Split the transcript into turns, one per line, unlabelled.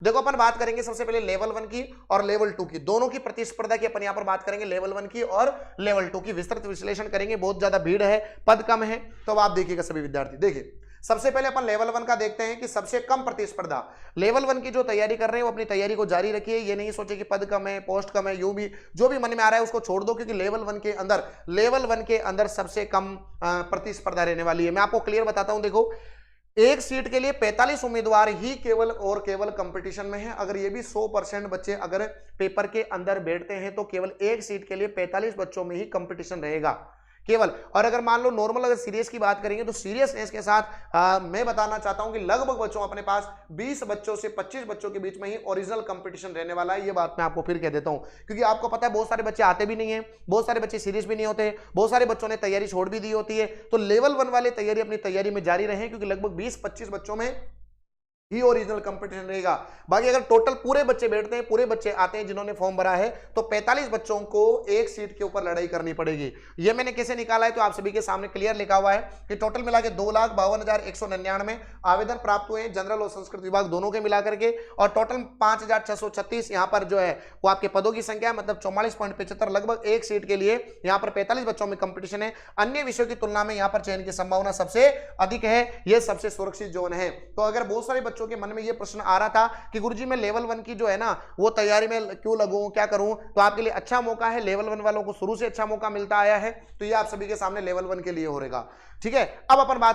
देखो अपन बात करेंगे सबसे पहले लेवल 1 की और लेवल 2 की, दोनों की प्रतिस्पर्धा की अपन यहां पर बात करेंगे, लेवल 1 की और लेवल 2 की विस्तृत विश्लेषण करेंगे। बहुत ज्यादा भीड़ है, पद कम है, तो आप देखिएगा सभी विद्यार्थी। देखिए सबसे पहले अपन लेवल 1 का देखते हैं कि सबसे कम प्रतिस्पर्धा। लेवल 1 की जो तैयारी कर रहे हैं वो अपनी तैयारी को जारी रखिए, ये नहीं सोचे कि पद कम है, पोस्ट कम है, यूं भी जो भी मन में आ रहा है उसको छोड़ दो, क्योंकि लेवल 1 के अंदर सबसे कम प्रतिस्पर्धा रहने वाली है। मैं आपको क्लियर बताता हूं, देखो एक सीट के लिए 45 उम्मीदवार ही केवल और केवल कंपटीशन में है। अगर ये भी 100% बच्चे अगर पेपर के अंदर बैठते हैं तो केवल एक सीट के लिए 45 बच्चों में ही कंपटीशन रहेगा केवल। और अगर मान लो नॉर्मल अगर सीरियस की बात करेंगे तो सीरियसनेस के साथ मैं बताना चाहता हूं कि लगभग बच्चों अपने पास 20 बच्चों से 25 बच्चों के बीच में ही ओरिजिनल कंपटीशन रहने वाला है। ये बात मैं आपको फिर कह देता हूं, क्योंकि आपको पता है बहुत सारे बच्चे आते भी नहीं है, बहुत सारे बच्चे सीरियस भी नहीं होते, बहुत सारे बच्चों ने तैयारी छोड़ भी दी होती है। तो लेवल 1 वाले तैयारी अपनी तैयारी में जारी रहे, क्योंकि लगभग 20-25 बच्चों में ही ओरिजिनल कंपटीशन रहेगा। बाकी अगर टोटल पूरे बच्चे बैठते हैं, पूरे बच्चे आते हैं जिन्होंने फॉर्म भरा है, तो 45 बच्चों को एक सीट के ऊपर लड़ाई करनी पड़ेगी। ये मैंने कैसे निकाला है तो आप सभी के सामने क्लियर लिखा हुआ है कि टोटल मिला के 2,52,199 आवेदन प्राप्त हुए जनरल और संस्कृत विभाग दोनों के मिलाकर के, और टोटल 5,636 यहाँ पर जो है वो आपके पदों की संख्या, मतलब 44.75, लगभग एक सीट के लिए यहाँ पर 45 बच्चों में कंपटीशन है। अन्य विषयों की तुलना में यहाँ पर चयन की संभावना सबसे अधिक है, यह सबसे सुरक्षित जोन है। तो अगर बहुत सारे बच्चों के मन में यह प्रश्न आ रहा था कि गुरुजी मैं लेवल 1 की जो है ना वो तैयारी में क्यों लगूं, क्या करूं, तो आपके लिए अच्छा मौका है। लेवल 1 वालों को शुरू से अच्छा मौका मिलता आया है, तो ये आप सभी के सामने लेवल 1 के लिए हो रहेगा। ठीक है, अब अपन बात